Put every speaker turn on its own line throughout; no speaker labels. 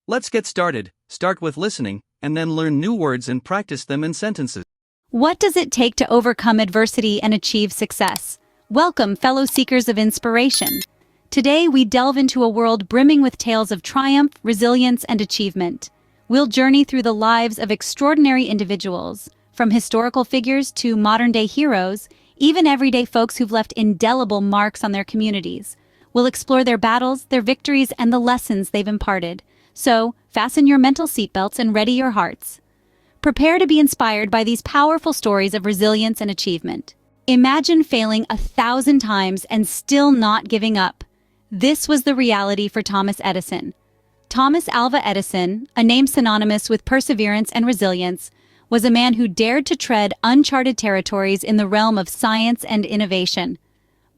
Let's get started. Start with listening, and then learn new words and practice them in sentences.
What does it take to overcome adversity and achieve success? Welcome, fellow seekers of inspiration. Today, we delve into a world brimming with tales of triumph, resilience, and achievement. We'll journey through the lives of extraordinary individuals, from historical figures to modern-day heroes, even everyday folks who've left indelible marks on their communities. We'll explore their battles, their victories, and the lessons they've imparted. So, fasten your mental seatbelts and ready your hearts. Prepare to be inspired by these powerful stories of resilience and achievement. Imagine failing 1,000 times and still not giving up. This was the reality for Thomas Edison. Thomas Alva Edison, a name synonymous with perseverance and resilience, was a man who dared to tread uncharted territories in the realm of science and innovation.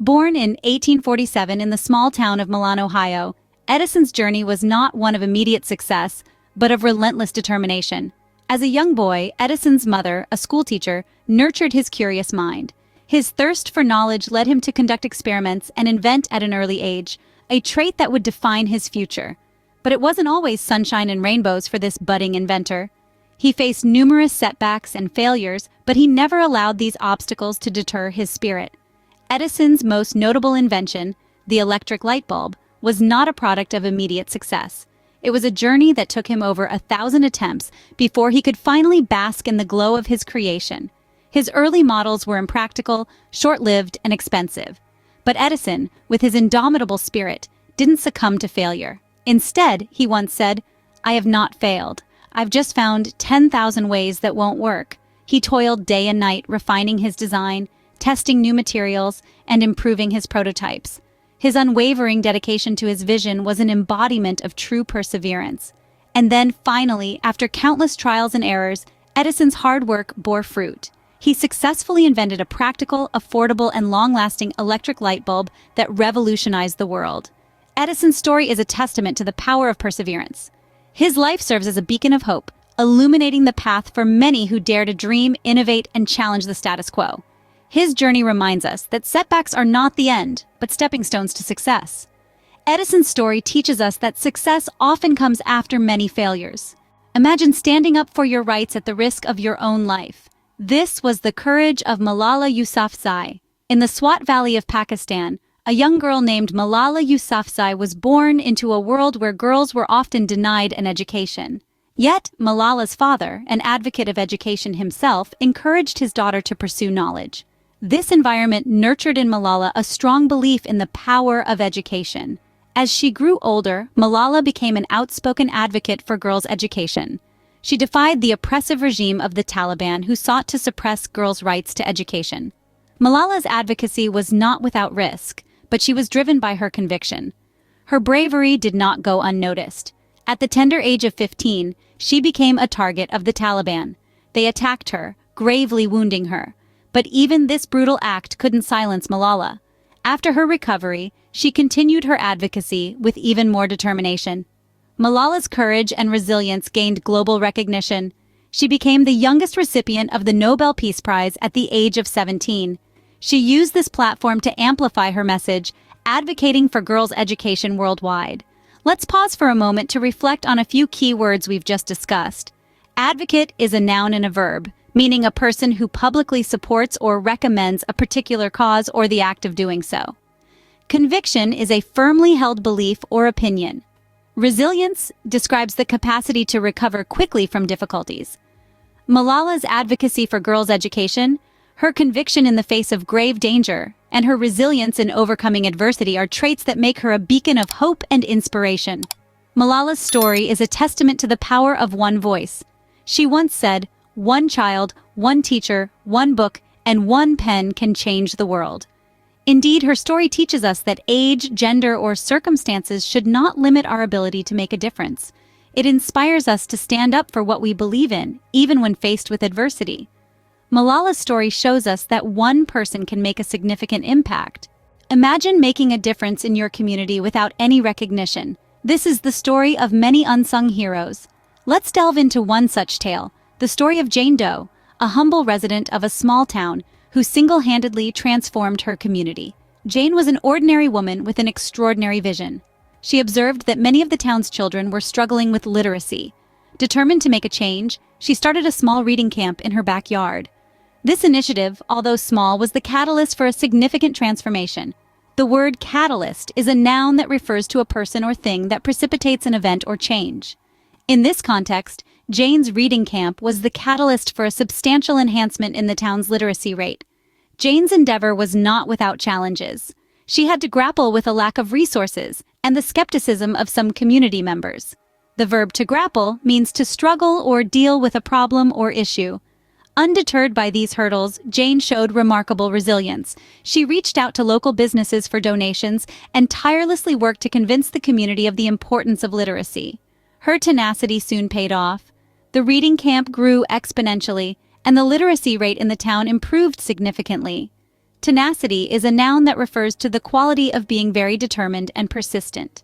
Born in 1847 in the small town of Milan, Ohio, Edison's journey was not one of immediate success, but of relentless determination. As a young boy, Edison's mother, a schoolteacher, nurtured his curious mind. His thirst for knowledge led him to conduct experiments and invent at an early age, a trait that would define his future. But it wasn't always sunshine and rainbows for this budding inventor. He faced numerous setbacks and failures, but he never allowed these obstacles to deter his spirit. Edison's most notable invention, the electric light bulb, was not a product of immediate success. It was a journey that took him over 1,000 attempts before he could finally bask in the glow of his creation. His early models were impractical, short-lived, and expensive. But Edison, with his indomitable spirit, didn't succumb to failure. Instead, he once said, "I have not failed. I've just found 10,000 ways that won't work." He toiled day and night refining his design, testing new materials, and improving his prototypes. His unwavering dedication to his vision was an embodiment of true perseverance. And then, finally, after countless trials and errors, Edison's hard work bore fruit. He successfully invented a practical, affordable, and long-lasting electric light bulb that revolutionized the world. Edison's story is a testament to the power of perseverance. His life serves as a beacon of hope, illuminating the path for many who dare to dream, innovate, and challenge the status quo. His journey reminds us that setbacks are not the end, but stepping stones to success. Edison's story teaches us that success often comes after many failures. Imagine standing up for your rights at the risk of your own life. This was the courage of Malala Yousafzai. In the Swat Valley of Pakistan, a young girl named Malala Yousafzai was born into a world where girls were often denied an education. Yet, Malala's father, an advocate of education himself, encouraged his daughter to pursue knowledge. This environment nurtured in Malala a strong belief in the power of education. As she grew older, Malala became an outspoken advocate for girls' education. She defied the oppressive regime of the Taliban, who sought to suppress girls' rights to education. Malala's advocacy was not without risk, but she was driven by her conviction. Her bravery did not go unnoticed. At the tender age of 15, she became a target of the Taliban. They attacked her, gravely wounding her. But even this brutal act couldn't silence Malala. After her recovery, she continued her advocacy with even more determination. Malala's courage and resilience gained global recognition. She became the youngest recipient of the Nobel Peace Prize at the age of 17. She used this platform to amplify her message, advocating for girls' education worldwide. Let's pause for a moment to reflect on a few key words we've just discussed. Advocate is a noun and a verb, meaning a person who publicly supports or recommends a particular cause or the act of doing so. Conviction is a firmly held belief or opinion. Resilience describes the capacity to recover quickly from difficulties. Malala's advocacy for girls' education, her conviction in the face of grave danger, and her resilience in overcoming adversity are traits that make her a beacon of hope and inspiration. Malala's story is a testament to the power of one voice. She once said, "One child, one teacher, one book, and one pen can change the world." Indeed, her story teaches us that age, gender, or circumstances should not limit our ability to make a difference. It inspires us to stand up for what we believe in, even when faced with adversity. Malala's story shows us that one person can make a significant impact. Imagine making a difference in your community without any recognition. This is the story of many unsung heroes. Let's delve into one such tale, the story of Jane Doe, a humble resident of a small town who single-handedly transformed her community. Jane was an ordinary woman with an extraordinary vision. She observed that many of the town's children were struggling with literacy. Determined to make a change, she started a small reading camp in her backyard. This initiative, although small, was the catalyst for a significant transformation. The word catalyst is a noun that refers to a person or thing that precipitates an event or change. In this context, Jane's reading camp was the catalyst for a substantial enhancement in the town's literacy rate. Jane's endeavor was not without challenges. She had to grapple with a lack of resources and the skepticism of some community members. The verb to grapple means to struggle or deal with a problem or issue. Undeterred by these hurdles, Jane showed remarkable resilience. She reached out to local businesses for donations and tirelessly worked to convince the community of the importance of literacy. Her tenacity soon paid off. The reading camp grew exponentially, and the literacy rate in the town improved significantly. Tenacity is a noun that refers to the quality of being very determined and persistent.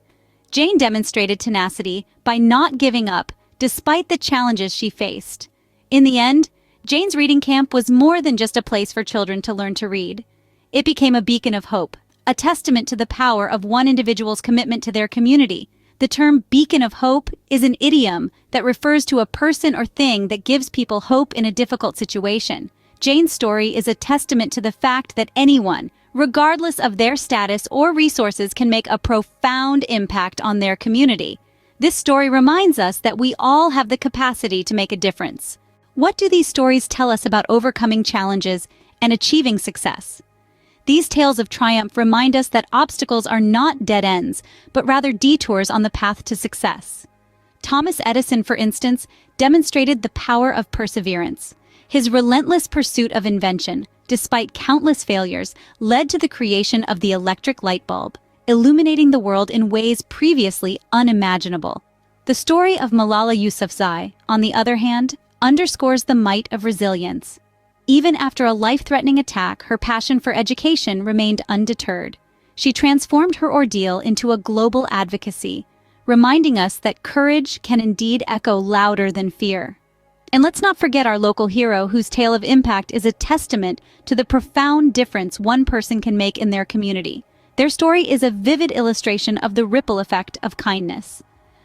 Jane demonstrated tenacity by not giving up, despite the challenges she faced. In the end, Jane's reading camp was more than just a place for children to learn to read. It became a beacon of hope, a testament to the power of one individual's commitment to their community. The term beacon of hope is an idiom that refers to a person or thing that gives people hope in a difficult situation. Jane's story is a testament to the fact that anyone, regardless of their status or resources, can make a profound impact on their community. This story reminds us that we all have the capacity to make a difference. What do these stories tell us about overcoming challenges and achieving success? These tales of triumph remind us that obstacles are not dead ends, but rather detours on the path to success. Thomas Edison, for instance, demonstrated the power of perseverance. His relentless pursuit of invention, despite countless failures, led to the creation of the electric light bulb, illuminating the world in ways previously unimaginable. The story of Malala Yousafzai, on the other hand, underscores the might of resilience. Even after a life-threatening attack, her passion for education remained undeterred. She transformed her ordeal into a global advocacy, reminding us that courage can indeed echo louder than fear. And let's not forget our local hero, whose tale of impact is a testament to the profound difference one person can make in their community. Their story is a vivid illustration of the ripple effect of kindness.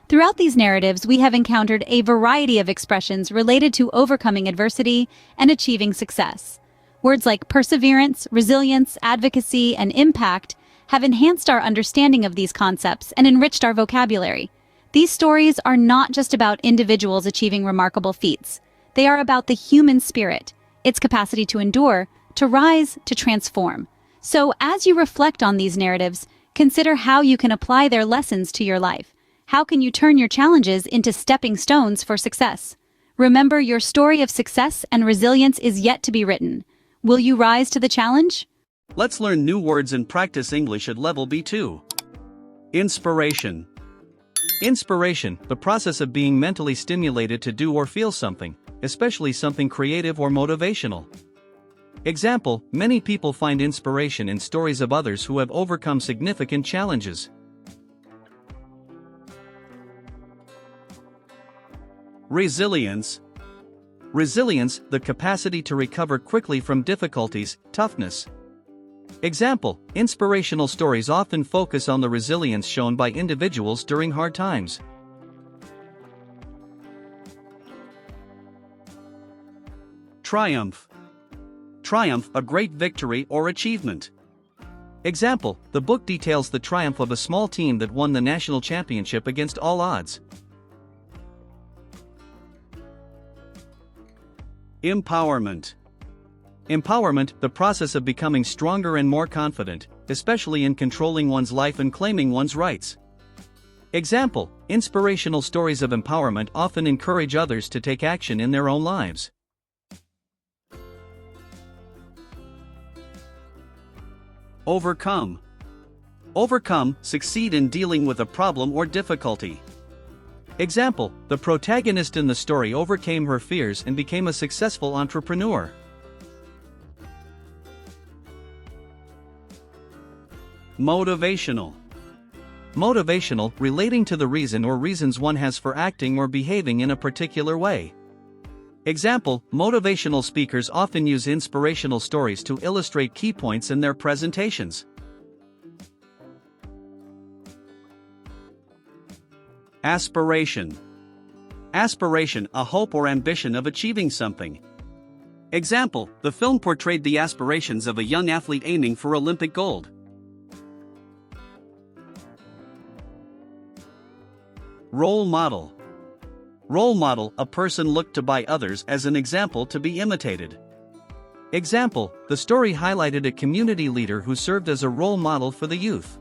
Throughout these narratives, we have encountered a variety of expressions related to overcoming adversity and achieving success. Words like perseverance, resilience, advocacy, and impact have enhanced our understanding of these concepts and enriched our vocabulary. These stories are not just about individuals achieving remarkable feats. They are about the human spirit, its capacity to endure, to rise, to transform. So, as you reflect on these narratives, consider how you can apply their lessons to your life. How can you turn your challenges into stepping stones for success? Remember, your story of success and resilience is yet to be written. Will you rise to the challenge?
Let's learn new words and practice English at level B2. Inspiration. Inspiration, the process of being mentally stimulated to do or feel something, especially something creative or motivational. Example, many people find inspiration in stories of others who have overcome significant challenges. Resilience. Resilience, the capacity to recover quickly from difficulties, toughness. Example, inspirational stories often focus on the resilience shown by individuals during hard times. Triumph. Triumph, a great victory or achievement. Example, the book details the triumph of a small team that won the national championship against all odds. Empowerment. Empowerment, the process of becoming stronger and more confident, especially in controlling one's life and claiming one's rights. Example, inspirational stories of empowerment often encourage others to take action in their own lives. Overcome. Overcome, succeed in dealing with a problem or difficulty. Example, the protagonist in the story overcame her fears and became a successful entrepreneur. Motivational. Motivational, relating to the reason or reasons one has for acting or behaving in a particular way. Example, motivational speakers often use inspirational stories to illustrate key points in their presentations. Aspiration. Aspiration, a hope or ambition of achieving something. Example, the film portrayed the aspirations of a young athlete aiming for Olympic gold. Role model. Role model, a person looked to by others as an example to be imitated. Example, the story highlighted a community leader who served as a role model for the youth.